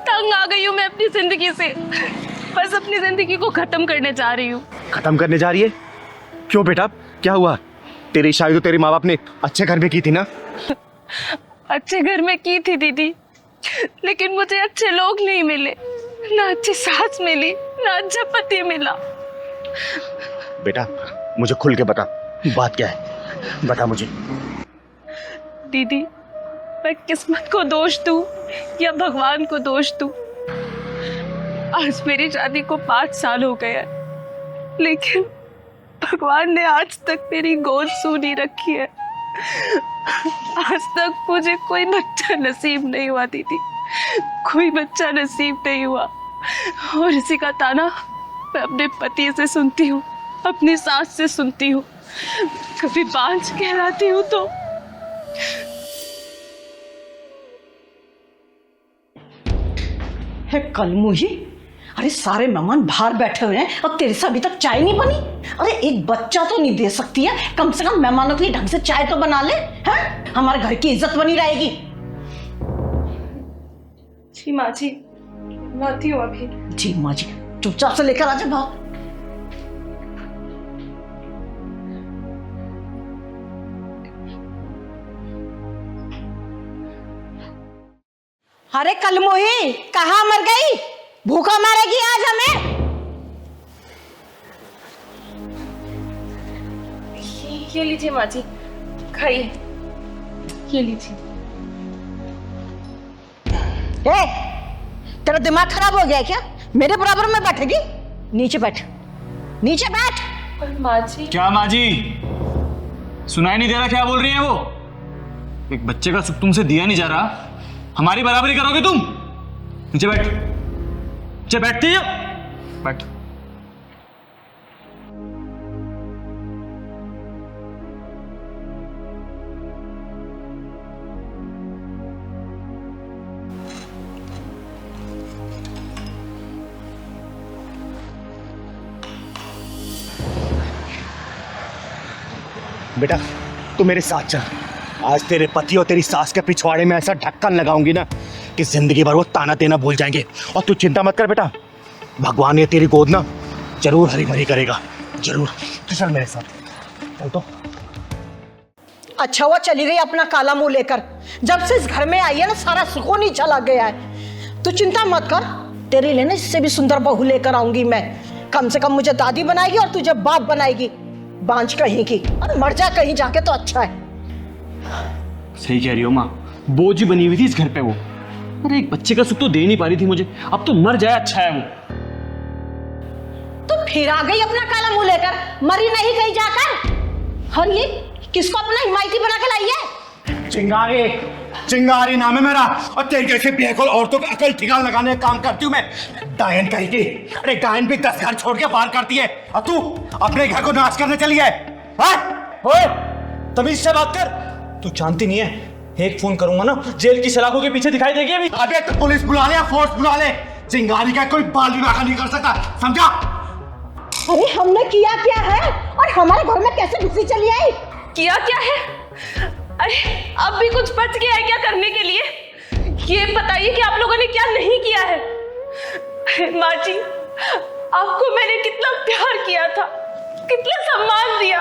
[SPEAKER 1] तंग आ गई हूँ मैं अपनी जिंदगी से। बस अपनी जिंदगी को खत्म करने जा रही हूँ।
[SPEAKER 4] खत्म करने जा रही है? क्यों बेटा, क्या हुआ? तेरी शादी तो तेरे माँ बाप ने अच्छे घर में की थी ना?
[SPEAKER 1] अच्छे घर में की थी दीदी, लेकिन मुझे अच्छे लोग नहीं मिले, ना अच्छी सास मिली, ना अच्छा पति मिला।
[SPEAKER 4] बेटा मुझे खुल के बता, बात क्या है? बता मुझे।
[SPEAKER 1] दीदी मैं किस्मत को दोष दूं या भगवान को दोष दूं? आज मेरी शादी को 5 साल हो गए हैं, लेकिन भगवान ने आज तक मेरी गोद सूनी रखी है। आज तक मुझे कोई बच्चा नसीब नहीं हुआ दीदी, कोई बच्चा नसीब नहीं हुआ। और इसी का ताना मैं अपने पति से सुनती हूँ, अपनी सास से सुनती हूँ, कभी बांझ कहलाती हूँ तो।
[SPEAKER 9] है कलमुही, अरे सारे मेहमान बाहर बैठे हुए हैं और तेरे से अभी तक चाय नहीं बनी? अरे एक बच्चा तो नहीं दे सकती है, कम से कम मेहमानों के लिए ढंग से चाय तो बना ले, हैं? हमारे घर की इज्जत बनी रहेगी।
[SPEAKER 1] जी माँ जी, लाती हूँ अभी।
[SPEAKER 9] जी माँ जी, चुपचाप से लेकर आ जा बाहर। अरे कलमुही, कहाँ मर गई? भूखा मारेगी आज हमें।
[SPEAKER 1] ये लीजिए माँ जी, खाइए। ये लीजिए।
[SPEAKER 9] तेरा दिमाग खराब हो गया है क्या? मेरे बराबर में बैठेगी? नीचे बैठ, नीचे बैठ।
[SPEAKER 1] पर माँ जी।
[SPEAKER 11] क्या माँ जी, सुनाई नहीं दे रहा क्या बोल रही है वो? एक बच्चे का सुख तुमसे दिया नहीं जा रहा, हमारी बराबरी करोगे तुम? नीचे बैठ, नीचे बैठती हो, बैठ।
[SPEAKER 4] बेटा तू मेरे साथ चल। आज तेरे पति और तेरी सास के पिछवाड़े में ऐसा ढक्कन लगाऊंगी ना कि जिंदगी भर वो ताना देना भूल जाएंगे। और तू चिंता मत कर बेटा, भगवान ये तेरी गोद ना जरूर हरी भरी करेगा, जरूर। तू चल मेरे साथ चल। तो
[SPEAKER 9] अच्छा हुआ चली गई अपना काला मुंह लेकर। जब से इस घर में आई है ना सारा सुकून ही चला गया है। तू चिंता मत कर, तेरे लिए ना इससे भी सुंदर बहू लेकर आऊंगी मैं। कम से कम मुझे दादी बनाएगी और तुझे बाप बनाएगी। बांझ कहीं की, और मर जा कहीं जाके तो अच्छा है।
[SPEAKER 11] सही कह रही हो माँ, बोझ ही बनी हुई थी इस घर पे वो। अरे एक बच्चे का सुख तो दे नहीं पा रही थी मुझे, अब तो मर जाए अच्छा है वो।
[SPEAKER 9] तो फिर आ गई अपना काला मुंह लेकर, मरी नहीं कहीं जाकर। और ये किसको अपना हिमायती बना के लाई है?
[SPEAKER 4] चिंगारी, चिंगारी नाम है मेरा। और तेरे जैसे बेअकल औरतों का अकल ठिकाना लगाने का काम करती हूँ मैं। डायन कहेगी, अरे डायन भी 10 घर छोड़ के बाहर करती है, और तू अपने घर को नाश करने चली है।
[SPEAKER 11] ओए, तमीज से बात कर। तू जानती नहीं है, एक फोन करूंगा ना जेल की सलाखों के पीछे दिखाई देगी अभी।
[SPEAKER 4] अबे तो पुलिस बुला ले या फोर्स बुला ले, चिंगारी का कोई बाल भी बाका नहीं कर सकता, समझा?
[SPEAKER 9] अरे हमने किया क्या है और हमारे घर में कैसे घुसी चली आई?
[SPEAKER 1] किया क्या है? अरे अब भी कुछ बच गया है क्या करने के लिए? ये बताइए कि आप लोगों ने क्या नहीं किया है। माँ जी, आपको मैंने कितना प्यार किया था, कितना सम्मान दिया,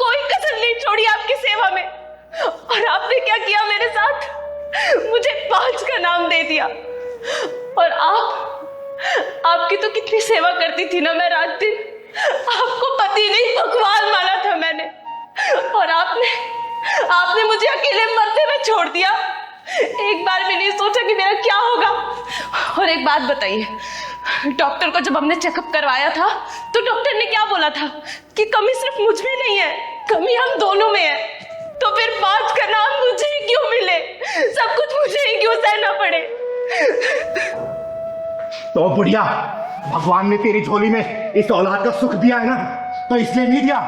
[SPEAKER 1] कोई कसर नहीं छोड़ी आपकी सेवा में। और आपने क्या किया मेरे साथ? मुझे बांझ का नाम दे दिया। और आपकी तो कितनी सेवा करती थी ना मैं रात दिन। आपको पति नहीं भगवान माना था मैंने, और आपने मुझे अकेले मरते में छोड़ दिया। एक बार भी नहीं सोचा कि मेरा क्या होगा। और एक बात बताइए, डॉक्टर को जब हमने चेकअप करवाया था तो डॉक्टर ने क्या बोला था कि कमी सिर्फ मुझ में नहीं है, कमी हम दोनों में है। तो फिर बात का नाम मुझे ही क्यों मिले? सब कुछ मुझे ही क्यों सहना पड़े?
[SPEAKER 4] तो बुढ़िया, भगवान ने तेरी झोली में इस औलाद का सुख दिया है ना, तो इसलिए नहीं दिया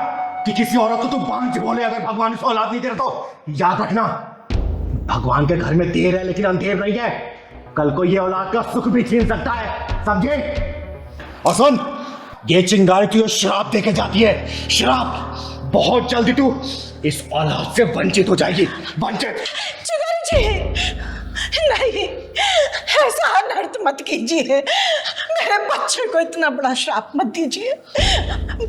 [SPEAKER 4] कि किसी औरत को तू बांझ बोले। अगर भगवान इस औलाद नहीं दे रहा तो याद रखना, भगवान के घर में देर है लेकिन अंधेर नहीं है। कल को ये औलाद का सुख भी छीन सकता है, समझे? और सुन, ये चिंगारी तुझे श्राप देके जाती है, श्राप। बहुत जल्दी तू इस औलाद से वंचित हो जाएगी, वंचित।
[SPEAKER 9] चिंगारी जी, नहीं, ऐसा अनर्थ मत कीजिए। मेरे बच्चे को इतना बड़ा श्राप मत दीजिए।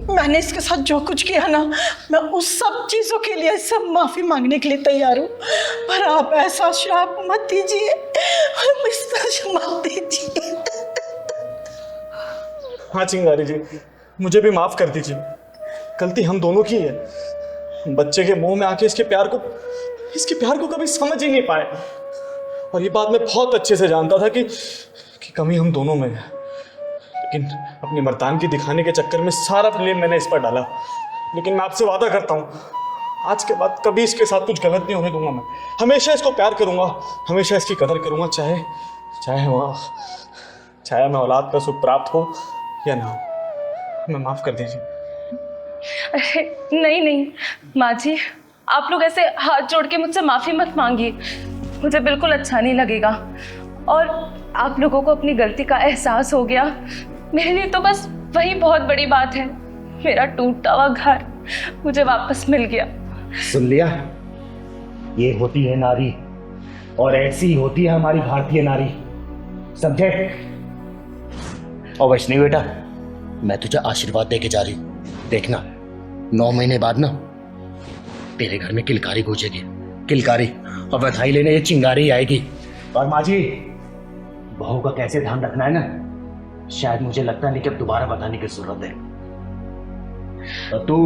[SPEAKER 9] मैंने इसके साथ जो कुछ किया ना, मैं उस सब चीजों के लिए सब माफी मांगने के लिए तैयार हूँ, पर आप ऐसा श्राप मत दीजिए, मत दीजिए।
[SPEAKER 11] हाँ चिंगारी जी, मुझे भी माफ कर दीजिए। गलती हम दोनों की है। बच्चे के मुंह में आके इसके प्यार को कभी समझ ही नहीं पाए। और ये बात मैं बहुत अच्छे से जानता था कि कमी हम दोनों में है, लेकिन अपनी मर्दानगी दिखाने के चक्कर में सारा ब्लेम मैंने इस पर डाला। लेकिन मैं आपसे वादा करता हूँ, आज के बाद कभी इसके साथ कुछ गलत नहीं होने दूंगा। मैं हमेशा इसको प्यार करूंगा, हमेशा इसकी कदर करूंगा, चाहे मैं औलाद का सुख प्राप्त हो या ना हो। मैं माफ कर दीजिए।
[SPEAKER 1] अरे नहीं माँ जी, आप लोग ऐसे हाथ जोड़ के मुझसे माफी मत मांगिए, मुझे बिल्कुल अच्छा नहीं लगेगा। और आप लोगों को अपनी गलती का एहसास हो गया, मेरे लिए तो बस वही बहुत बड़ी बात है। मेरा टूटा हुआ घर मुझे वापस मिल गया।
[SPEAKER 4] सुन लिया, ये होती है नारी, और ऐसी होती है हमारी भारतीय नारी, समझे? और वैष्णवी बेटा, मैं तुझे आशीर्वाद देके जा रही हूं। देखना 9 महीने बाद ना तेरे घर में किलकारी गूंजेगी, किलकारी, और बधाई लेने ये चिंगारी आएगी। और माँ जी, बहू का कैसे ध्यान रखना है ना, शायद मुझे लगता नहीं कि अब दोबारा बताने की जरूरत है। और तू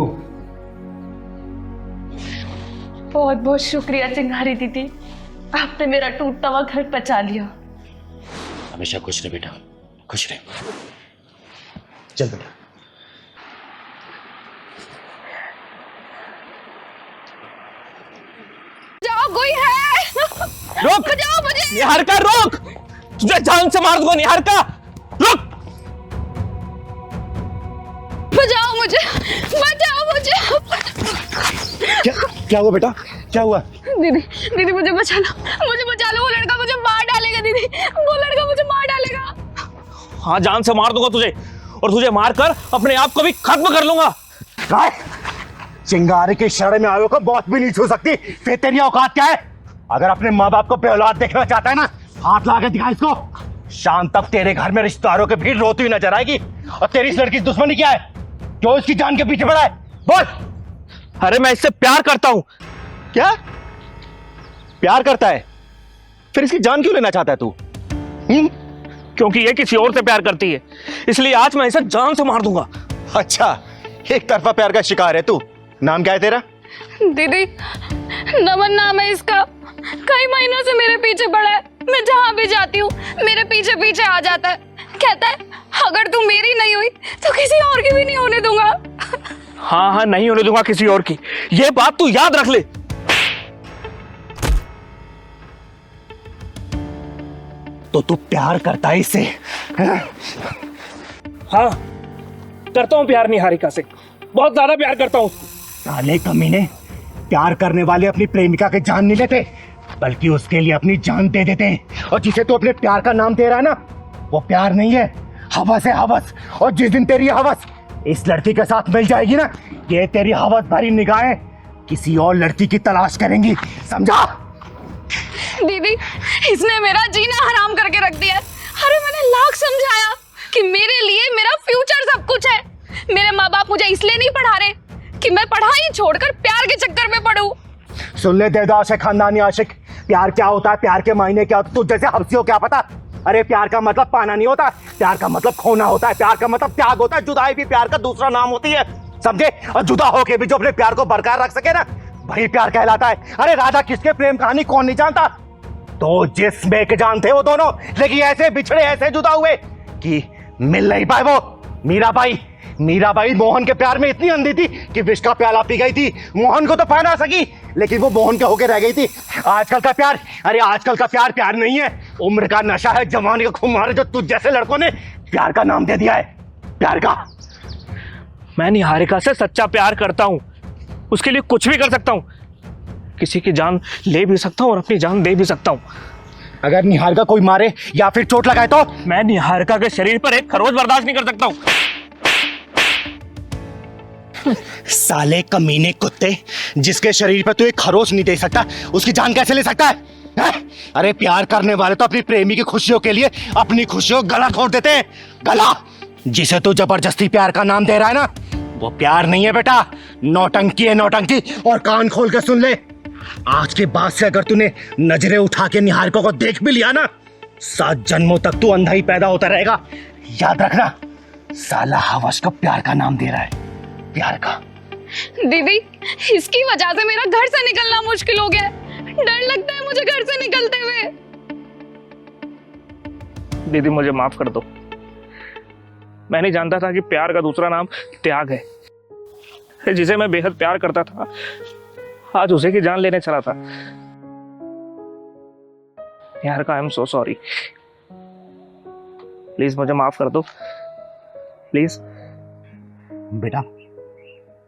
[SPEAKER 1] बहुत बहुत शुक्रिया चिंगारी दीदी, आपने मेरा टूटता हुआ घर बचा लिया।
[SPEAKER 5] हमेशा खुश रहे बेटा, खुश रहे। चल बेटा।
[SPEAKER 1] जाओ, कोई है?
[SPEAKER 3] रोक!
[SPEAKER 1] बचाओ मुझे!
[SPEAKER 3] निहारिका रोक! तुझे जान से मार दूंगा निहारिका! रुक!
[SPEAKER 1] बचाओ मुझे! बचाओ मुझे!
[SPEAKER 4] क्या हुआ बेटा, क्या हुआ?
[SPEAKER 1] दीदी, दीदी मुझे बचा लो, मुझे बचा लो, वो लड़का मुझे मार डालेगा दीदी, वो लड़का मुझे मार डालेगा।
[SPEAKER 3] हाँ, जान से मार दूंगा तुझे, और तुझे मारकर अपने आप को भी खत्म कर लूंगा।
[SPEAKER 4] काय? चिंगारी के इशारे में आयो को बहुत भी नहीं छू सकती, फिर तेरी औकात क्या है? अगर अपने माँ बाप को बेऔलाद देखना चाहता है ना, हाथ ला के दिखा इसको। शाम तक तेरे घर में रिश्तेदारों के भीड़ रोती हुई नजर आएगी। और तेरी इस लड़की की दुश्मनी क्या है? क्यों इसकी जान के पीछे पड़ा है? बोल।
[SPEAKER 3] अरे मैं इससे प्यार करता हूँ।
[SPEAKER 4] क्या प्यार करता है? फिर इसकी जान क्यों लेना चाहता है तू?
[SPEAKER 3] क्योंकि ये किसी और से प्यार करती है, इसलिए आज मैं इसे जान से मार दूंगा।
[SPEAKER 4] अच्छा, एक तरफा प्यार का शिकार है तू। नाम क्या है तेरा?
[SPEAKER 1] दीदी, नमन नाम है इसका, कई महीनों से मेरे पीछे पड़ा है। मैं जहाँ भी जाती हूँ मेरे पीछे पीछे आ जाता है, कहता है अगर तू मेरी नहीं हुई तो किसी और की भी नहीं होने दूंगा।
[SPEAKER 3] हाँ हाँ, नहीं होने दूंगा किसी और की, ये बात तू याद रख ले।
[SPEAKER 4] तो तू प्यार करता है इससे?
[SPEAKER 3] हाँ, करता हूँ प्यार निहारिका से, बहुत ज्यादा प्यार करता हूँ।
[SPEAKER 4] साले कमीने, प्यार करने वाले अपनी प्रेमिका के जान नहीं लेते, बल्कि उसके लिए अपनी जान दे देते हैं। और जिसे तू अपने प्यार का नाम दे रहा है ना, वो प्यार नहीं है, हवस है, हवस। और जिस दिन तेरी हवस इस लड़की के साथ मिल जाएगी ना, ये तेरी हवस भरी निगाहें किसी और लड़की की तलाश करेंगी, समझा?
[SPEAKER 1] दीदी, इसने मेरा जीना हराम करके रख दिया है। अरे मैंने लाख समझाया कि मेरे लिए मेरा फ्यूचर सब कुछ है। मेरे माँ बाप मुझे इसलिए नहीं पढ़ा रहे कि मैं पढ़ाई छोड़कर प्यार के चक्कर में पढ़ूं।
[SPEAKER 4] सुन ले देवदास है खानदानी आशिक, प्यार क्या होता है, प्यार के मायने क्या होता है, तुझ जैसे हफ्सियों क्या पता? अरे प्यार का मतलब पाना नहीं होता, प्यार का मतलब खोना होता है, प्यार का मतलब त्याग होता है, जुदाई भी प्यार का दूसरा नाम होती है, समझे? और जुदा होके भी जो अपने प्यार को बरकरार रख सके ना, वही प्यार कहलाता है। अरे राधा कृष्ण प्रेम कहानी कौन नहीं जानता? तो जिसमें के जानते वो दोनों, लेकिन ऐसे बिछड़े, ऐसे जुदा हुए कि मिल नहीं पाए। वो मीराबाई मोहन के प्यार में इतनी अंधी थी कि विष का प्याला पी गई थी। मोहन को तो पा ना सकी, लेकिन वो मोहन के होके रह गई थी। आजकल का प्यार, अरे आजकल का प्यार प्यार नहीं है, उम्र का नशा है, जवानी का खुमार है, जो तुझ जैसे लड़कों ने प्यार का नाम दे दिया है। प्यार का
[SPEAKER 3] मैं निहारिका से सच्चा प्यार करता हूँ, उसके लिए कुछ भी कर सकता हूँ, किसी की जान ले भी सकता हूँ और अपनी जान दे भी सकता हूँ।
[SPEAKER 4] अगर निहारिका कोई मारे या फिर चोट लगाए तो?
[SPEAKER 3] मैं निहारिका के शरीर पर एक खरोच बर्दाश्त नहीं कर सकता हूँ।
[SPEAKER 4] साले कमीने कुत्ते, जिसके शरीर पर तू एक खरोच नहीं दे सकता, उसकी जान कैसे ले सकता है? अरे प्यार करने वाले तो अपनी प्रेमी की खुशियों के लिए अपनी खुशियों गला घोट देते हैं। गला, जिसे तू जबरदस्ती प्यार का नाम दे रहा है ना, वो प्यार नहीं है बेटा, नौटंकी है, नौटंकी। और कान खोल के सुन ले, आज के बाद से अगर तूने नजरें उठा के निहारिका को देख भी लिया ना, 7 जन्मों तक तू अंधा ही पैदा होता रहेगा। याद रखना, साला हवस को प्यार का नाम दे रहा है, प्यार का।
[SPEAKER 1] दीदी, इसकी वजह से मेरा घर से निकलना मुश्किल हो गया है। डर लगता है मुझे घर से निकलते हुए।
[SPEAKER 3] दीदी मुझे माफ कर दो, मैं नहीं जानता था कि प्यार का दूसरा नाम त्याग है। जिसे मैं बेहद प्यार करता था, आज उसे की जान लेने चला था। यार का I am so sorry, please मुझे माफ कर दो, प्लीज।
[SPEAKER 4] बेटा,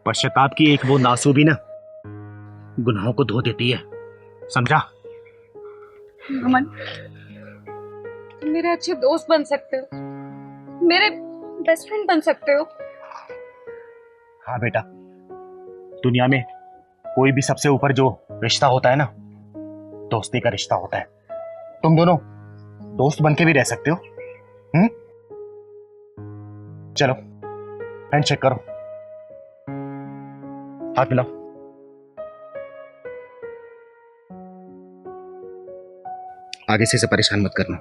[SPEAKER 4] पश्चाताप की एक वो नासू भी ना गुनाहों को धो देती है, समझा?
[SPEAKER 1] अमन, तुम मेरे अच्छे दोस्त बन सकते हो, मेरे बेस्ट फ्रेंड बन सकते हो।
[SPEAKER 4] हाँ बेटा, दुनिया में कोई भी सबसे ऊपर जो रिश्ता होता है ना, दोस्ती का रिश्ता होता है। तुम दोनों दोस्त बन के भी रह सकते हो। चलो हैंडशेक करो, हाथ मिलाओ। आगे से इसे परेशान मत करना,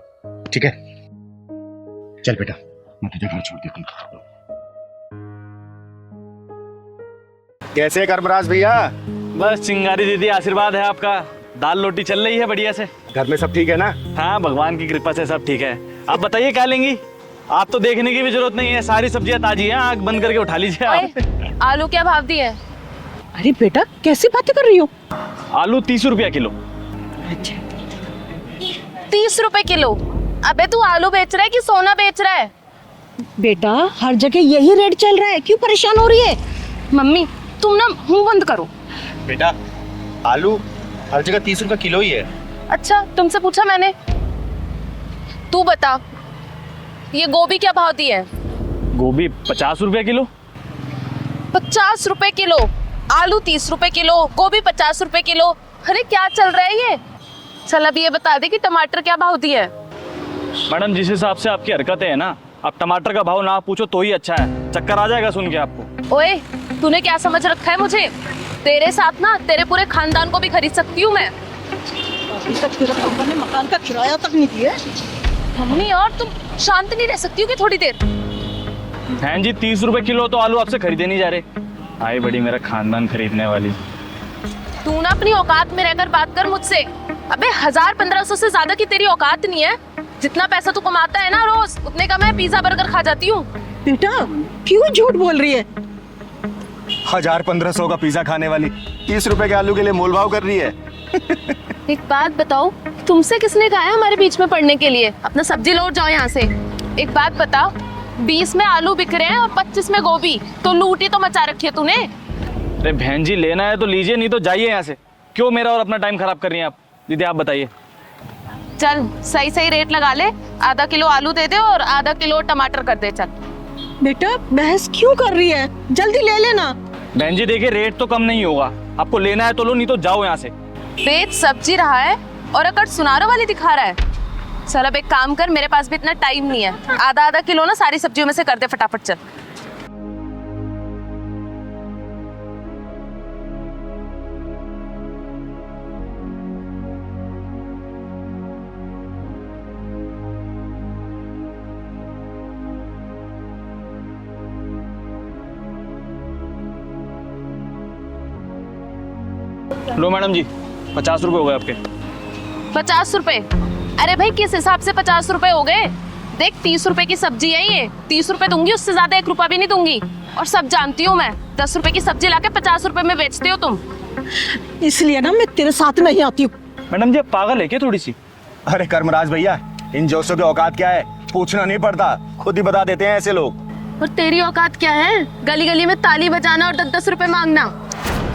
[SPEAKER 4] ठीक है? चल बेटा, मैं तुझे घर छोड़ देती हूँ। कैसे कर्मराज भैया,
[SPEAKER 11] बस चिंगारी दीदी, आशीर्वाद है आपका। दाल रोटी चल रही है बढ़िया से।
[SPEAKER 4] घर में सब ठीक है ना?
[SPEAKER 11] हाँ, भगवान की कृपा से सब ठीक है। आप बताइए क्या लेंगी? आप तो देखने की भी जरूरत नहीं है, सारी सब्जियां ताजी हैं, आंख बंद करके उठा लीजिए आप।
[SPEAKER 1] आलू क्या भाव दिए?
[SPEAKER 9] अरे बेटा कैसी बातें कर रही हो?
[SPEAKER 11] आलू 30 रुपया किलो।
[SPEAKER 1] 30 रुपए किलो? अबे तू आलू बेच रहा है कि सोना बेच रहा है?
[SPEAKER 9] बेटा हर जगह यही रेट चल रहा है, क्यों परेशान हो रही है?
[SPEAKER 1] मम्मी तुम ना मुंह बंद करो।
[SPEAKER 4] बेटा आलू हर जगह 30 रुपए किलो ही है।
[SPEAKER 1] अच्छा तुमसे पूछा मैंने? तू बता, ये गोभी क्या भाव दी है?
[SPEAKER 11] गोभी 50 रुपया किलो।
[SPEAKER 1] 50 रुपए किलो? आलू 30 रुपए किलो, गोभी 50 रुपए किलो। अरे क्या चल रहा है ये? चल अब ये बता दे कि टमाटर क्या भाव दिया है?
[SPEAKER 11] मैडम जिस हिसाब से आपकी हरकतें हैं ना, आप टमाटर का भाव ना पूछो तो ही अच्छा है, चक्कर आ जाएगा सुन के आपको।
[SPEAKER 1] ओए तूने क्या समझ रखा है मुझे? तेरे साथ ना तेरे पूरे खानदान को भी खरीद सकती हूँ मैं।
[SPEAKER 9] अभी तक तेरा पापा ने मकान का किराया तक नहीं दिया।
[SPEAKER 1] मम्मी और तुम शांत नहीं रह सकती हो कि थोड़ी देर?
[SPEAKER 11] बहन जी 30 रुपए किलो तो आलू आपसे खरीदे नहीं जा रहे। आई बड़ी मेरा खानदान खरीदने वाली।
[SPEAKER 1] तू ना अपनी औकात में रहकर बात कर मुझसे। अबे 1000-1500 से ज्यादा की तेरी औकात नहीं है। जितना पैसा तू कमाता है ना रोज, उतने का मैं पिज्जा बर्गर खा जाती हूँ।
[SPEAKER 9] बेटा क्यों झूठ बोल रही है?
[SPEAKER 4] 1000-1500 का पिज्जा खाने वाली 30 रुपए के आलू के लिए मोलभाव कर रही है।
[SPEAKER 1] एक बात बताओ, तुमसे किसने कहा है हमारे बीच में पड़ने के लिए? अपना सब्जी लौट जाओ यहाँ से। एक बात बता, 20 में आलू बिक रहे हैं और 25 में गोभी, तो लूट ही तो मचा रखी है तूने।
[SPEAKER 11] अरे बहन जी लेना है तो लीजिए, नहीं तो जाइए यहाँ से। क्यों मेरा और अपना टाइम खराब कर रही हैं आप? दीदी आप बताइए।
[SPEAKER 1] चल सही सही रेट लगा ले, आधा किलो आलू दे दे और आधा किलो टमाटर कर दे। चल
[SPEAKER 9] बेटा बहस क्यों कर रही है, जल्दी ले लेना।
[SPEAKER 11] बहन जी देखिए रेट तो कम नहीं होगा, आपको लेना है तो लो, नहीं तो जाओ यहाँ से।
[SPEAKER 1] बेच सब्जी रहा है और अकड़ सुनारों वाली दिखा रहा है। चल अब एक काम कर, मेरे पास भी इतना टाइम नहीं है, आधा आधा किलो ना सारी सब्जियों में से कर दे फटाफट। चल
[SPEAKER 11] लो मैडम जी 50 रुपए हो गए आपके।
[SPEAKER 1] 50 रुपए? अरे भाई किस हिसाब से 50 रुपए हो गए? देख 30 रुपए की सब्जी है ये, 30 रुपए दूंगी, उससे ज्यादा 1 रुपया भी नहीं दूंगी। और सब जानती हूँ मैं, 10 रुपए की सब्जी लाके 50 रुपए में बेचते हो तुम।
[SPEAKER 9] इसलिए ना मैं तेरे साथ नहीं आती हूँ।
[SPEAKER 11] मैडम जी आप पागल है क्या थोड़ी सी?
[SPEAKER 4] अरे कर्मराज भैया, इन जोशों की औकात क्या है पूछना नहीं पड़ता, खुद ही बता देते हैं ऐसे लोग।
[SPEAKER 1] और तेरी औकात क्या है? गली गली में ताली बजाना और 10-10 रुपए मांगना।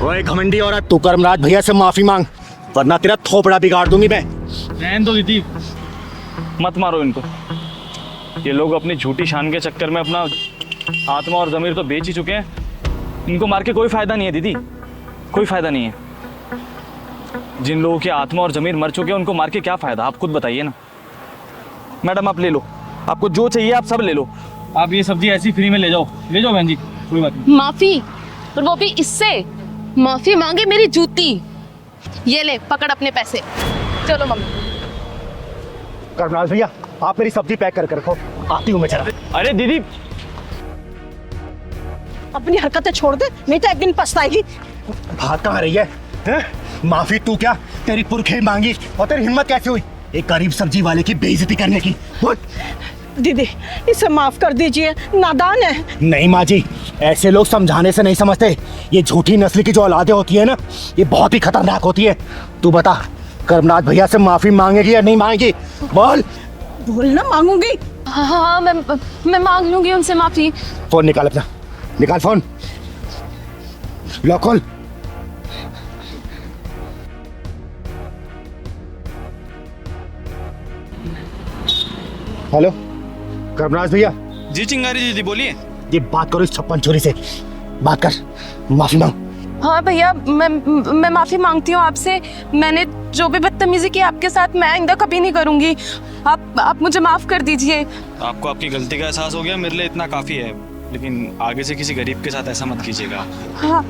[SPEAKER 4] ओए घमंडी औरत, तू कर्मराज भैया से माफी मांग, वरना तेरा थोपड़ा बिगाड़ दूंगी मैं।
[SPEAKER 11] रहने दो दीदी, मत मारो इनको। ये लोग अपनी झूठी शान के चक्कर में अपना आत्मा और ज़मीर तो बेच ही चुके हैं। इनको मार के कोई फायदा नहीं है दीदी, कोई फायदा नहीं है। जिन लोगों की आत्मा और ज़मीर मर चुके हैं उनको मार के क्या फायदा, आप खुद बताइए ना। मैडम आप ले लो, आपको जो चाहिए आप सब ले लो। आप ये सब्जी ऐसी फ्री में ले जाओ बहन जी, कोई बात नहीं।
[SPEAKER 1] माफी? और वो भी इससे? माफी मांगे मेरी जूती। ये ले पकड़ अपने पैसे। चलो मम्मी।
[SPEAKER 4] कर्मराज भैया आप मेरी सब्जी पैक करके रखो, आती हूँ मैं जरा।
[SPEAKER 11] अरे दीदी
[SPEAKER 9] अपनी हरकतें छोड़ दे, नहीं तो एक दिन पछताएगी।
[SPEAKER 4] भाग कहाँ रही है, हैं? माफी तू क्या, तेरी पुरखे मांगी और तेरी हिम्मत कैसे हुई एक गरीब सब्जी वाले की बेइज्जती करने की?
[SPEAKER 9] दीदी इसे माफ कर दीजिए, नादान है।
[SPEAKER 4] नहीं माँ जी, ऐसे लोग समझाने से नहीं समझते। ये झूठी नस्ल की जो औलादें होती है ना, ये बहुत ही खतरनाक होती है। तू बता कर्मनाथ भैया से माफी मांगेगी या नहीं मांगेगी? बोल।
[SPEAKER 9] बोल ना मांगूंगी।
[SPEAKER 1] हाँ मैं मांग लूंगी उनसे माफी।
[SPEAKER 4] फोन निकाल अपना, निकाल फोन, लो खोल। हेलो कर्मराज भैया।
[SPEAKER 11] जी चिंगारी दीदी बोलिए।
[SPEAKER 4] ये बात करो इस 56 छोरी से, बात कर, माफी मांग।
[SPEAKER 1] हाँ भैया मैं माफी मांगती हूँ आपसे। मैंने जो भी बदतमीजी की आपके साथ, मैं आइंदा कभी नहीं करूँगी। आप मुझे माफ कर दीजिए।
[SPEAKER 11] आपको आपकी गलती का एहसास हो गया, मेरे लिए इतना काफ़ी है। लेकिन आगे से किसी गरीब के साथ ऐसा मत कीजिएगा।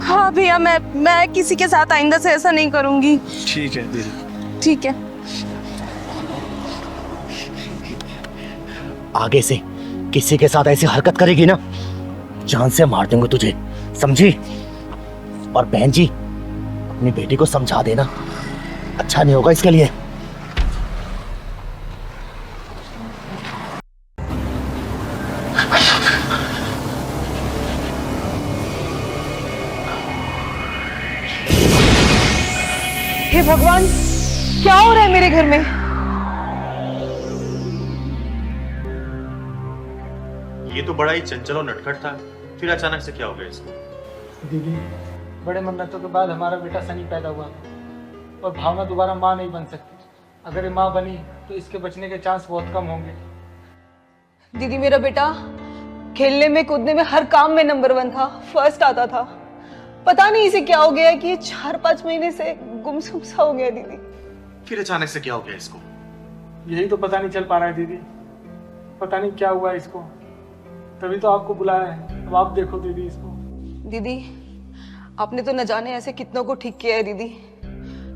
[SPEAKER 1] हाँ भैया मैं किसी के साथ आइंदा से ऐसा नहीं करूँगी।
[SPEAKER 11] ठीक है दीदी।
[SPEAKER 1] ठीक है।
[SPEAKER 4] आगे से किसी के साथ ऐसी हरकत करेगी ना, जान से मार दूंगा तुझे, समझी? और बहन जी अपनी बेटी को समझा देना, अच्छा नहीं होगा इसके लिए।
[SPEAKER 9] हे भगवान, क्या हो रहा है मेरे घर में?
[SPEAKER 2] ये तो बड़ा ही चंचल और नटखट था, फिर अचानक से क्या हो गया इसको?
[SPEAKER 3] दीदी, बड़े मन्नतों के बाद हमारा बेटा सनी पैदा हुआ और भावना दोबारा माँ नहीं बन सकती। अगर ये माँ बनी तो इसके बचने के चांस बहुत कम होंगे।
[SPEAKER 9] दीदी, मेरा बेटा खेलने में कूदने में हर काम में नंबर 1 था, फर्स्ट आता था। पता नहीं इसे क्या हो गया है कि ये 4-5 महीने से गुमसुम सा हो गया दीदी।
[SPEAKER 2] फिर अचानक से क्या हो गया इसको?
[SPEAKER 3] यही तो पता नहीं चल पा रहा है दीदी, पता नहीं क्या हुआ इसको। तभी तो आपको बुलाया है, अब आप देखो दीदी इसको।
[SPEAKER 9] दीदी, आपने तो न जाने ऐसे कितनों को ठीक किया है दीदी।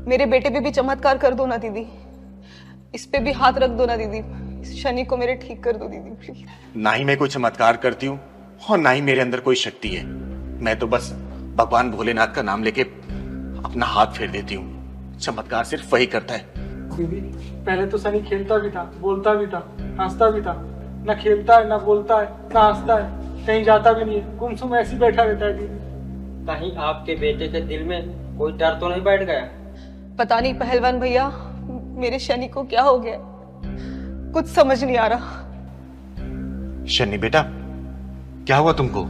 [SPEAKER 9] मेरे बेटे पे भी चमत्कार कर दो ना दीदी, इस पे भी हाथ रख दो ना दीदी, इस शनि को मेरे ठीक कर दो दीदी प्लीज।
[SPEAKER 5] ना ही मैं कोई चमत्कार करती हूँ और ना ही मेरे अंदर कोई शक्ति है। मैं तो बस भगवान भोलेनाथ का नाम लेके अपना हाथ फेर देती हूँ। चमत्कार सिर्फ वही करता है।
[SPEAKER 3] दीदी, पहले तो सनी खेलता भी था, बोलता भी था, हंसता भी था। ना खेलता है, ना बोलता है, ना हंसता है, कहीं जाता भी नहीं है, गुमसुम ऐसे ही बैठा रहता है दीदी।
[SPEAKER 7] कहीं आपके बेटे के दिल में कोई डर तो नहीं बैठ गया?
[SPEAKER 9] पता नहीं पहलवान भैया, मेरे शनि को क्या हो गया, कुछ समझ नहीं आ रहा।
[SPEAKER 5] शनि बेटा, क्या हुआ तुमको?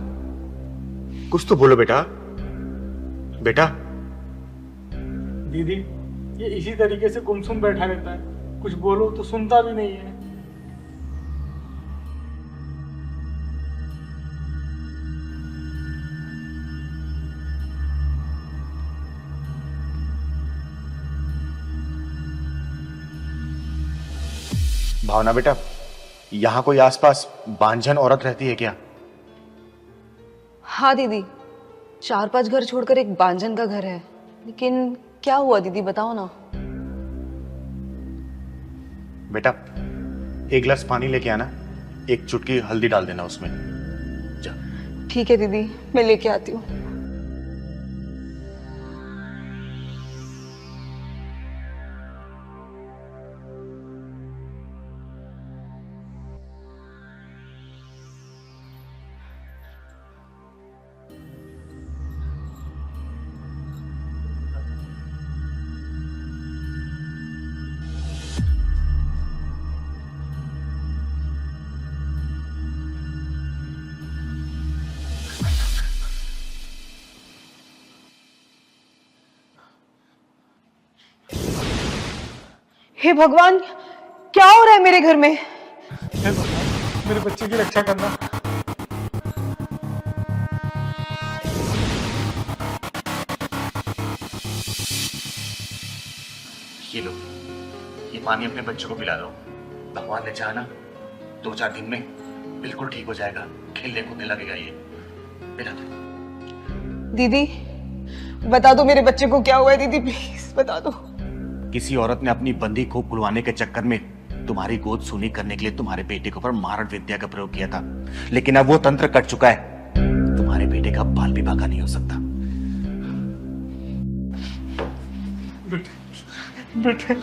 [SPEAKER 5] कुछ तो बोलो बेटा। बेटा
[SPEAKER 3] दीदी, ये इसी तरीके से गुमसुम बैठा रहता है, कुछ बोलो तो सुनता भी नहीं है।
[SPEAKER 5] भावना बेटा, यहाँ कोई आसपास बांझन औरत रहती है क्या?
[SPEAKER 9] हाँ दीदी, 4-5 घर छोड़कर एक बांझन का घर है, लेकिन क्या हुआ दीदी बताओ ना।
[SPEAKER 5] बेटा, एक गिलास पानी लेके आना, एक चुटकी हल्दी डाल देना उसमें। जा।
[SPEAKER 9] ठीक है दीदी, मैं लेके आती हूँ। हे भगवान, क्या हो रहा है मेरे घर में?
[SPEAKER 3] हे भगवान, मेरे बच्चे की रक्षा करना।
[SPEAKER 5] ये लो, ये पानी अपने बच्चों को पिला दो। भगवान ने चाहा ना 2-4 दिन में बिल्कुल ठीक हो जाएगा, खेलने कूदने लगेगा ये। पिला दो।
[SPEAKER 9] दीदी, बता दो मेरे बच्चे को क्या हुआ है दीदी, प्लीज बता दो।
[SPEAKER 5] किसी औरत ने अपनी बंदी को खुलवाने के चक्कर में तुम्हारी गोद सूनी करने के लिए तुम्हारे बेटे के ऊपर मारण विद्या का प्रयोग किया था, लेकिन अब वो तंत्र कट चुका है। तुम्हारे बेटे का बाल विवाह नहीं हो सकता।
[SPEAKER 3] बेटे,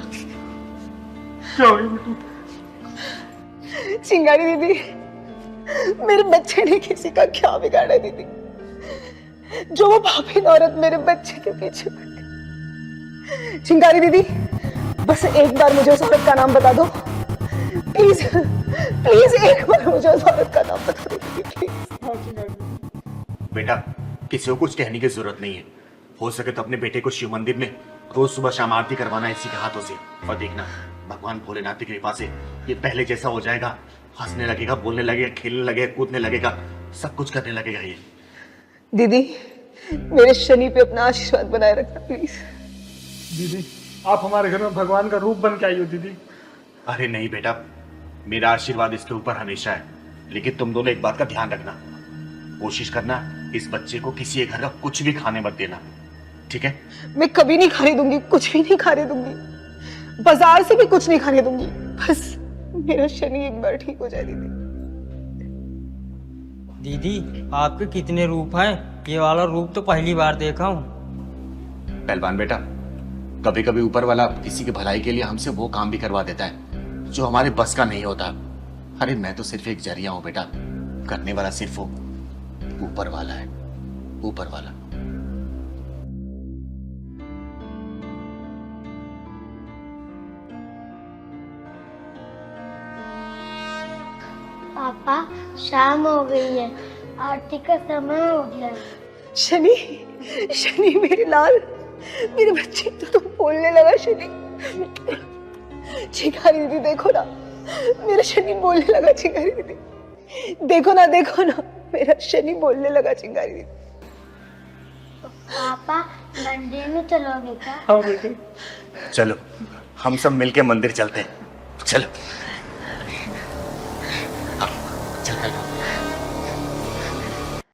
[SPEAKER 3] क्या हो गया बेटे?
[SPEAKER 9] चिंगारी दीदी, मेरे बच्चे ने किसी का क्या बिगाड़ा दीदी, जो वो पापी औरत मेरे बच्चे के पीछे पड़ गई। चिंगारी दीदी, बस एक बार मुझे उस औरत का नाम बता दो प्लीज, प्लीज एक बार मुझे उस औरत का नाम बता दो प्लीज।
[SPEAKER 5] बेटा, किसी को कुछ कहने की जरूरत नहीं है। हो सके तो अपने बेटे को शिव मंदिर में रोज सुबह शाम आरती करवाना इसी के हाथों से, और देखना भगवान भोलेनाथ की कृपा से ये पहले जैसा हो जाएगा। हंसने लगेगा, बोलने लगेगा, खेलने लगेगा, कूदने लगेगा, सब कुछ करने लगेगा ये।
[SPEAKER 9] दीदी, मेरे शनि पे अपना आशीर्वाद बनाए रखना प्लीज।
[SPEAKER 3] दीदी, आप हमारे घर में भगवान का रूप बन के आई हो दीदी।
[SPEAKER 5] अरे नहीं बेटा, मेरा आशीर्वाद इसके ऊपर हमेशा है, लेकिन तुम दोनों एक बात का ध्यान रखना, कोशिश करना इस बच्चे को किसी एक घर का कुछ भी खाने मत देना, ठीक है?
[SPEAKER 9] मैं कभी नहीं खाने दूंगी, कुछ भी नहीं खाने दूंगी, बाजार से भी कुछ नहीं खाने दूंगी। बस मेरा शनि एक बार ठीक हो जाए दीदी।
[SPEAKER 7] दीदी, आपके कितने रूप हैं? ये वाला रूप तो पहली बार देखा हूँ।
[SPEAKER 5] पहलवान बेटा, कभी कभी ऊपर वाला किसी की भलाई के लिए हमसे वो काम भी करवा देता है जो हमारे बस का नहीं होता। अरे मैं तो सिर्फ एक जरिया हूं बेटा, करने वाला सिर्फ वो ऊपर वाला है, ऊपर वाला।
[SPEAKER 8] पापा शाम हो गई है, आरती का समय हो गया है।
[SPEAKER 9] शनि, शनि मेरे लाल, मेरे बच्चे तो बोलने लगा शनि। चिंगारी दीदी देखो ना, मेरा शनि बोलने लगा। चिंगारी दीदी देखो ना, देखो ना, मेरा शनि बोलने लगा। चिंगारी दीदी
[SPEAKER 8] पापा मंदिर में चलोगे क्या?
[SPEAKER 9] हाँ बेटे।
[SPEAKER 5] चलो हम सब मिलके मंदिर चलते हैं, चलो।